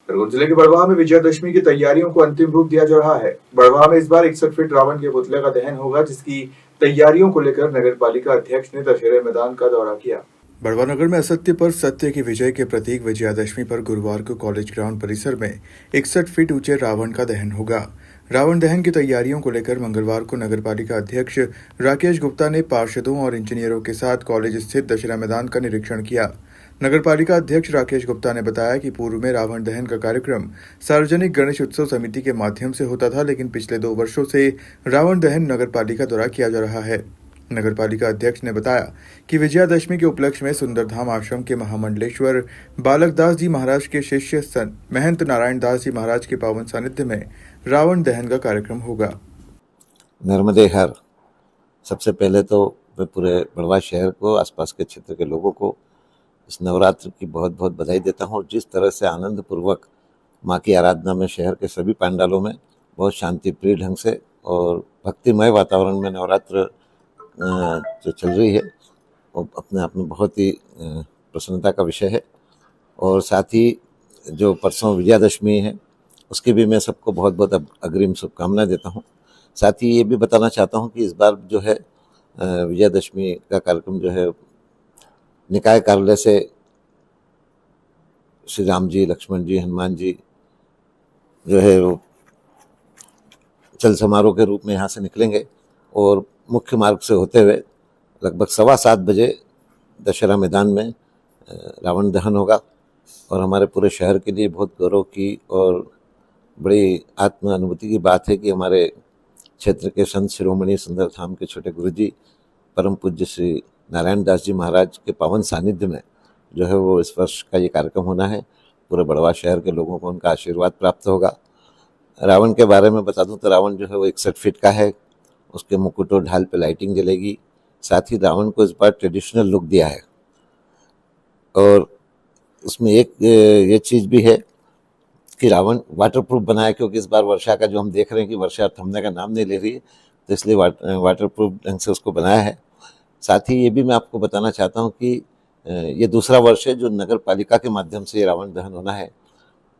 खरगोन जिले के बड़वाह में विजयादशमी की तैयारियों को अंतिम रूप दिया जा रहा है। बड़वाह में इस बार 61 फीट रावण के पुतले का दहन होगा, जिसकी तैयारियों को लेकर नगर पालिका अध्यक्ष ने दशहरे मैदान का दौरा किया। बड़वाह नगर में असत्य पर सत्य की विजय के प्रतीक विजयादशमी पर गुरुवार को कॉलेज ग्राउंड परिसर में 61 फीट ऊंचे रावण का दहन होगा। रावण दहन की तैयारियों को लेकर मंगलवार को नगर पालिका अध्यक्ष राकेश गुप्ता ने पार्षदों और इंजीनियरों के साथ कॉलेज स्थित दशहरा मैदान का निरीक्षण किया। नगर पालिका अध्यक्ष राकेश गुप्ता ने बताया कि पूर्व में रावण दहन का कार्यक्रम सार्वजनिक गणेश उत्सव समिति के माध्यम से होता था, लेकिन पिछले 2 वर्षों से रावण दहन नगर पालिका द्वारा किया जा रहा है। नगर पालिका अध्यक्ष ने बताया कि विजयादशमी के उपलक्ष्य में सुंदरधाम आश्रम के महामंडलेश्वर बालक दास जी महाराज के शिष्य संत महंत नारायण दास जी महाराज के पावन सानिध्य में रावण दहन का कार्यक्रम होगा। नर्मदे हर। सबसे पहले तो मैं पूरे बड़वाह शहर को, आसपास के क्षेत्र के लोगों को इस नवरात्र की बहुत बहुत बधाई देता हूँ। और जिस तरह से आनंद पूर्वक माँ की आराधना में शहर के सभी पंडालों में बहुत शांतिप्रिय ढंग से और भक्तिमय वातावरण में नवरात्र जो चल रही है वो अपने आप में बहुत ही प्रसन्नता का विषय है। और साथ ही जो परसों विजयादशमी है उसकी भी मैं सबको बहुत बहुत अग्रिम शुभकामनाएं देता हूँ। साथ ही ये भी बताना चाहता हूँ कि इस बार जो है विजयादशमी का कार्यक्रम जो है निकाय कार्यालय से श्री राम जी, लक्ष्मण जी, हनुमान जी जो है वो चल समारोह के रूप में यहाँ से निकलेंगे और मुख्य मार्ग से होते हुए लगभग 7:15 बजे दशहरा मैदान में रावण दहन होगा। और हमारे पूरे शहर के लिए बहुत गौरव की और बड़ी आत्म अनुभूति की बात है कि हमारे क्षेत्र के संत शिरोमणि सुंदरधाम के छोटे गुरुजी परम पूज्य श्री नारायण दास जी महाराज के पावन सानिध्य में जो है वो इस वर्ष का ये कार्यक्रम होना है। पूरे बड़वाह शहर के लोगों को उनका आशीर्वाद प्राप्त होगा। रावण के बारे में बता दूं तो रावण जो है वो 61 फीट का है। उसके मुकुट और ढाल पे लाइटिंग जलेगी। साथ ही रावण को इस बार ट्रेडिशनल लुक दिया है। और उसमें एक ये चीज़ भी है कि रावण वाटरप्रूफ बना है, क्योंकि इस बार वर्षा का जो हम देख रहे हैं कि वर्षा थमने का नाम नहीं ले रही है, तो इसलिए वाटरप्रूफ ढंग से उसको बनाया है। साथ ही ये भी मैं आपको बताना चाहता हूँ कि ये दूसरा वर्ष है जो नगर पालिका के माध्यम से ये रावण दहन होना है,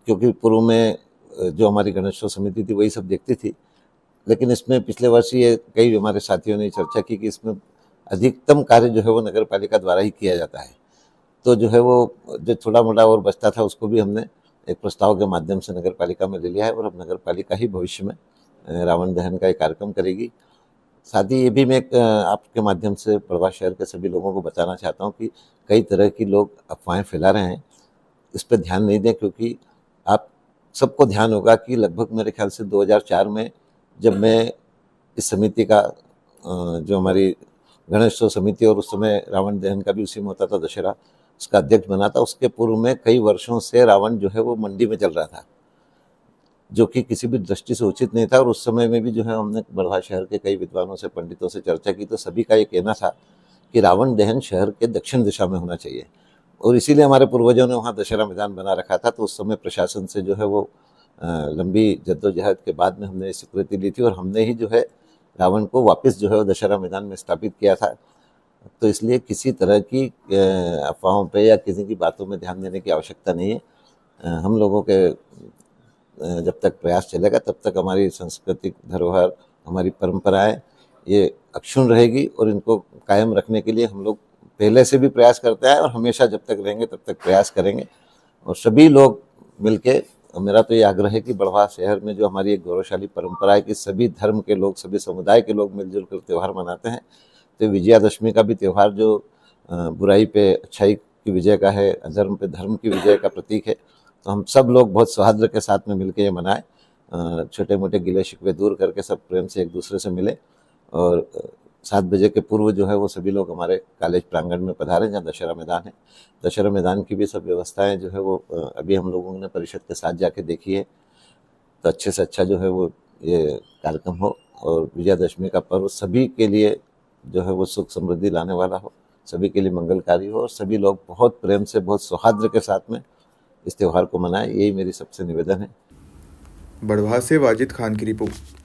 क्योंकि पूर्व में जो हमारी गणेशोत्सव समिति थी वही सब देखती थी। लेकिन इसमें पिछले वर्ष ये कई हमारे साथियों ने चर्चा की कि इसमें अधिकतम कार्य जो है वो नगर पालिका द्वारा ही किया जाता है। तो जो है वो जो थोड़ा मोटा और बचता था उसको भी हमने एक प्रस्ताव के माध्यम से नगर पालिका में ले लिया है और अब नगर पालिका ही भविष्य में रावण दहन का एक कार्यक्रम करेगी। साथ ही ये भी मैं आपके माध्यम से बड़वाह शहर के सभी लोगों को बताना चाहता हूँ कि कई तरह की लोग अफवाहें फैला रहे हैं, इस पर ध्यान नहीं दें। क्योंकि आप सबको ध्यान होगा कि लगभग मेरे ख्याल से 2004 में जब मैं इस समिति का जो हमारी गणेशोत्सव समिति और उस समय रावण दहन का भी उसी में होता था, दशहरा, उसका अध्यक्ष बना था। उसके पूर्व में कई वर्षों से रावण जो है वो मंडी में चल रहा था, जो कि किसी भी दृष्टि से उचित नहीं था। और उस समय में भी जो है हमने बड़वाह शहर के कई विद्वानों से, पंडितों से चर्चा की, तो सभी का ये कहना था कि रावण दहन शहर के दक्षिण दिशा में होना चाहिए। और इसीलिए हमारे पूर्वजों ने वहाँ दशहरा मैदान बना रखा था। तो उस समय प्रशासन से जो है वो लंबी जद्दोजहद के बाद में हमने स्वीकृति ली थी और हमने ही जो है रावण को वापस जो है वो दशहरा मैदान में स्थापित किया था। तो इसलिए किसी तरह की अफवाहों पे या किसी की बातों में ध्यान देने की आवश्यकता नहीं है। हम लोगों के जब तक प्रयास चलेगा तब तक हमारी सांस्कृतिक धरोहर, हमारी परंपराएं ये अक्षुण्ण रहेगी और इनको कायम रखने के लिए हम लोग पहले से भी प्रयास करते हैं और हमेशा जब तक रहेंगे तब तक प्रयास करेंगे। और सभी लोग मिलके, मेरा तो ये आग्रह है कि बड़वाह शहर में जो हमारी एक गौरवशाली परंपरा है कि सभी धर्म के लोग, सभी समुदाय के लोग मिलजुल कर त्यौहार मनाते हैं। तो विजयादशमी का भी त्यौहार जो बुराई पे अच्छाई की विजय का है, अधर्म पे धर्म की विजय का प्रतीक है, तो हम सब लोग बहुत सौहार्द के साथ में मिलकर ये मनाएं। छोटे मोटे गिले शिकवे दूर करके सब प्रेम से एक दूसरे से मिले। और 7 बजे के पूर्व जो है वो सभी लोग हमारे कॉलेज प्रांगण में पधारें, जहाँ दशहरा मैदान है। दशहरा मैदान की भी सब व्यवस्थाएं जो है वो अभी हम लोगों ने परिषद के साथ जाके देखी है। तो अच्छे से अच्छा जो है वो ये कार्यक्रम हो और विजयादशमी का पर्व सभी के लिए जो है वो सुख समृद्धि लाने वाला हो, सभी के लिए मंगलकारी हो और सभी लोग बहुत प्रेम से, बहुत सौहार्द के साथ में इस त्यौहार को मनाएं। यही मेरी सबसे निवेदन है। बड़वाह से वाजिद खान की रिपोर्ट।